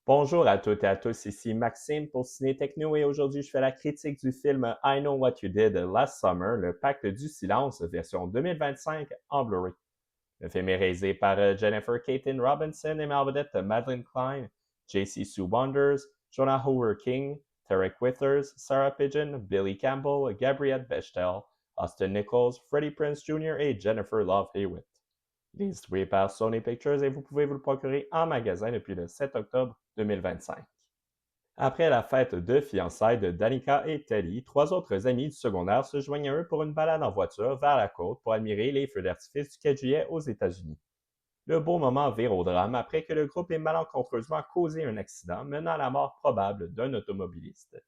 Bonjour à toutes et à tous, ici Maxime pour Ciné Techno et aujourd'hui je fais la critique du film I Know What You Did Last Summer, le Pacte du silence, version 2025 en Blu-ray. Le film est réalisé par Jennifer Caitlin Robinson et Malvedette Madeline Klein, J.C. Sue Wonders, Jonah Hoover King, Tarek Withers, Sarah Pigeon, Billy Campbell, Gabrielle Bechtel, Austin Nichols, Freddie Prinze Jr. et Jennifer Love Hewitt. Il est distribué par Sony Pictures et vous pouvez vous le procurer en magasin depuis le 7 octobre 2025. Après la fête de fiançailles de Danica et Teddy, trois autres amis du secondaire se joignent à eux pour une balade en voiture vers la côte pour admirer les feux d'artifice du 4 juillet aux États-Unis. Le beau moment vire au drame après que le groupe ait malencontreusement causé un accident menant à la mort probable d'un automobiliste.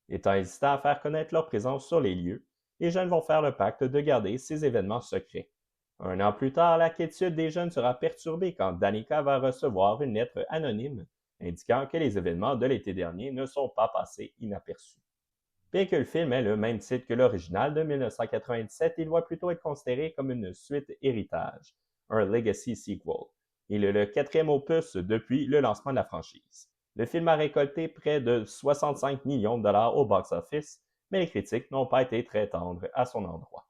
Étant hésitants à faire connaître leur présence sur les lieux, les jeunes vont faire le pacte de garder ces événements secrets. Un an plus tard, la quiétude des jeunes sera perturbée quand Danica va recevoir une lettre anonyme indiquant que les événements de l'été dernier ne sont pas passés inaperçus. Bien que le film ait le même titre que l'original de 1997, il doit plutôt être considéré comme une suite héritage, un legacy sequel. Il est le quatrième opus depuis le lancement de la franchise. Le film a récolté près de 65 millions de dollars au box-office, mais les critiques n'ont pas été très tendres à son endroit.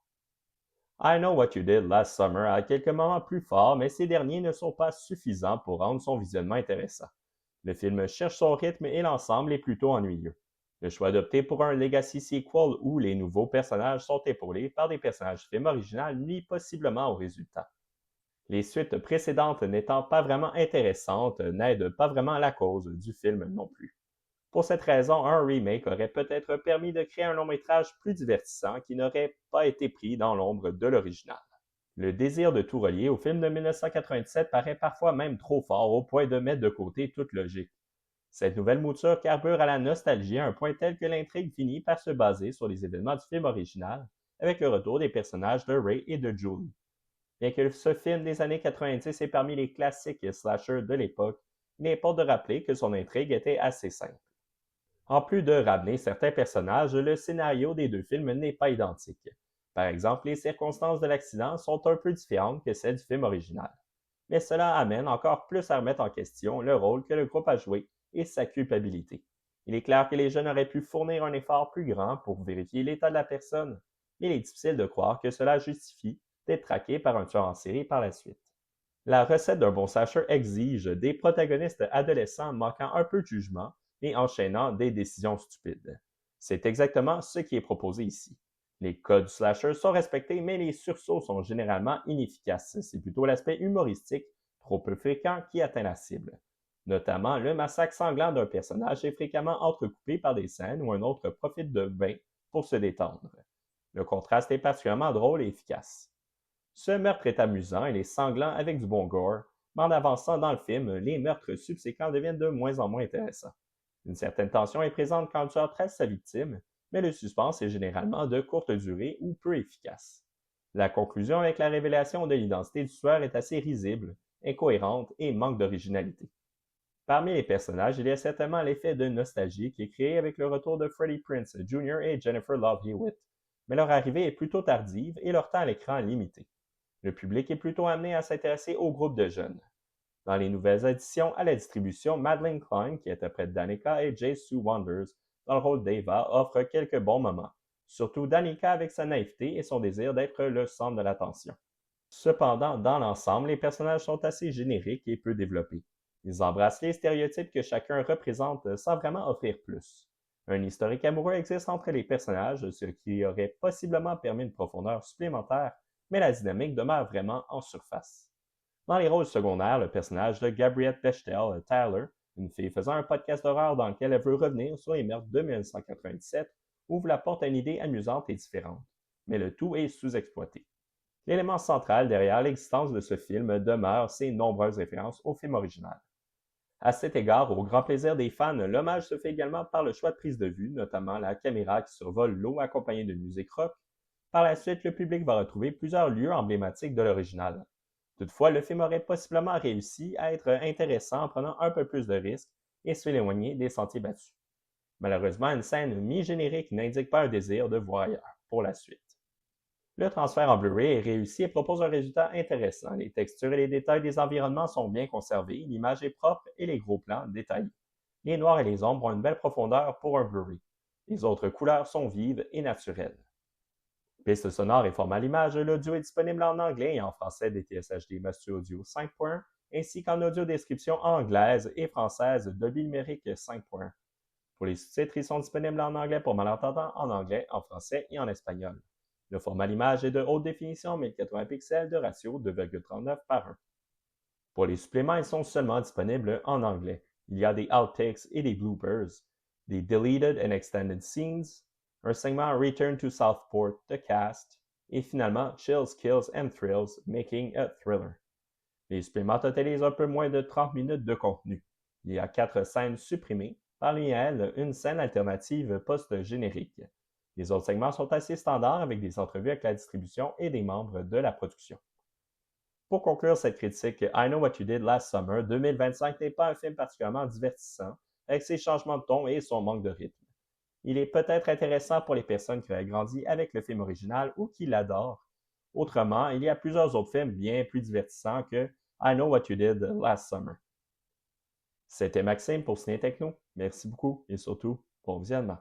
I Know What You Did Last Summer a quelques moments plus forts, mais ces derniers ne sont pas suffisants pour rendre son visionnement intéressant. Le film cherche son rythme et l'ensemble est plutôt ennuyeux. Le choix d'opter pour un legacy sequel où les nouveaux personnages sont épaulés par des personnages du film original nuit possiblement au résultat. Les suites précédentes n'étant pas vraiment intéressantes n'aident pas vraiment la cause du film non plus. Pour cette raison, un remake aurait peut-être permis de créer un long-métrage plus divertissant qui n'aurait pas été pris dans l'ombre de l'original. Le désir de tout relier au film de 1997 paraît parfois même trop fort au point de mettre de côté toute logique. Cette nouvelle mouture carbure à la nostalgie à un point tel que l'intrigue finit par se baser sur les événements du film original, avec le retour des personnages de Ray et de Julie. Bien que ce film des années 90 est parmi les classiques slashers de l'époque, il importe de rappeler que son intrigue était assez simple. En plus de ramener certains personnages, le scénario des deux films n'est pas identique. Par exemple, les circonstances de l'accident sont un peu différentes que celles du film original. Mais cela amène encore plus à remettre en question le rôle que le groupe a joué et sa culpabilité. Il est clair que les jeunes auraient pu fournir un effort plus grand pour vérifier l'état de la personne, mais il est difficile de croire que cela justifie d'être traqué par un tueur en série par la suite. La recette d'un bon slasher exige des protagonistes adolescents manquant un peu de jugement et enchaînant des décisions stupides. C'est exactement ce qui est proposé ici. Les codes du slasher sont respectés, mais les sursauts sont généralement inefficaces. C'est plutôt l'aspect humoristique, trop peu fréquent, qui atteint la cible. Notamment, le massacre sanglant d'un personnage est fréquemment entrecoupé par des scènes où un autre profite de bain pour se détendre. Le contraste est particulièrement drôle et efficace. Ce meurtre est amusant, il est sanglant avec du bon gore, mais en avançant dans le film, les meurtres subséquents deviennent de moins en moins intéressants. Une certaine tension est présente quand le tueur trace sa victime, mais le suspense est généralement de courte durée ou peu efficace. La conclusion avec la révélation de l'identité du tueur est assez risible, incohérente et manque d'originalité. Parmi les personnages, il y a certainement l'effet de nostalgie qui est créé avec le retour de Freddie Prinze Jr. et Jennifer Love Hewitt, mais leur arrivée est plutôt tardive et leur temps à l'écran limité. Le public est plutôt amené à s'intéresser au groupe de jeunes. Dans les nouvelles éditions à la distribution, Madeline Klein, qui interprète Danica, et J. Sue Wonders, dans le rôle d'Eva, offrent quelques bons moments, surtout Danica avec sa naïveté et son désir d'être le centre de l'attention. Cependant, dans l'ensemble, les personnages sont assez génériques et peu développés. Ils embrassent les stéréotypes que chacun représente sans vraiment offrir plus. Un historique amoureux existe entre les personnages, ce qui aurait possiblement permis une profondeur supplémentaire, mais la dynamique demeure vraiment en surface. Dans les rôles secondaires, le personnage de Gabrielle Bechtel, Tyler, une fille faisant un podcast d'horreur dans lequel elle veut revenir sur les meurtres de 1997, ouvre la porte à une idée amusante et différente. Mais le tout est sous-exploité. L'élément central derrière l'existence de ce film demeure ses nombreuses références au film original. À cet égard, au grand plaisir des fans, l'hommage se fait également par le choix de prise de vue, notamment la caméra qui survole l'eau accompagnée de musique rock. Par la suite, le public va retrouver plusieurs lieux emblématiques de l'original. Toutefois, le film aurait possiblement réussi à être intéressant en prenant un peu plus de risques et s'éloigner des sentiers battus. Malheureusement, une scène mi-générique n'indique pas un désir de voir ailleurs pour la suite. Le transfert en Blu-ray est réussi et propose un résultat intéressant. Les textures et les détails des environnements sont bien conservés, l'image est propre et les gros plans détaillés. Les noirs et les ombres ont une belle profondeur pour un Blu-ray. Les autres couleurs sont vives et naturelles. Piste sonore et format à l'image, l'audio est disponible en anglais et en français des TSHD Master Audio 5.1 ainsi qu'en audio description anglaise et française Dolby Numérique 5.1. Pour les sous-titres, ils sont disponibles en anglais pour malentendants, en anglais, en français et en espagnol. Le format à l'image est de haute définition 1080 pixels de ratio 2,39 par 1. Pour les suppléments, ils sont seulement disponibles en anglais. Il y a des outtakes et des bloopers, des deleted and extended scenes, un segment Return to Southport de cast, et finalement Chills, Kills and Thrills, Making a Thriller. Les suppléments totalisent un peu moins de 30 minutes de contenu. Il y a 4 scènes supprimées, parmi elles une scène alternative post-générique. Les autres segments sont assez standards avec des entrevues avec la distribution et des membres de la production. Pour conclure cette critique, I Know What You Did Last Summer 2025 n'est pas un film particulièrement divertissant, avec ses changements de ton et son manque de rythme. Il est peut-être intéressant pour les personnes qui ont grandi avec le film original ou qui l'adorent. Autrement, il y a plusieurs autres films bien plus divertissants que I Know What You Did Last Summer. C'était Maxime pour Ciné Techno. Merci beaucoup et surtout, bon visionnement.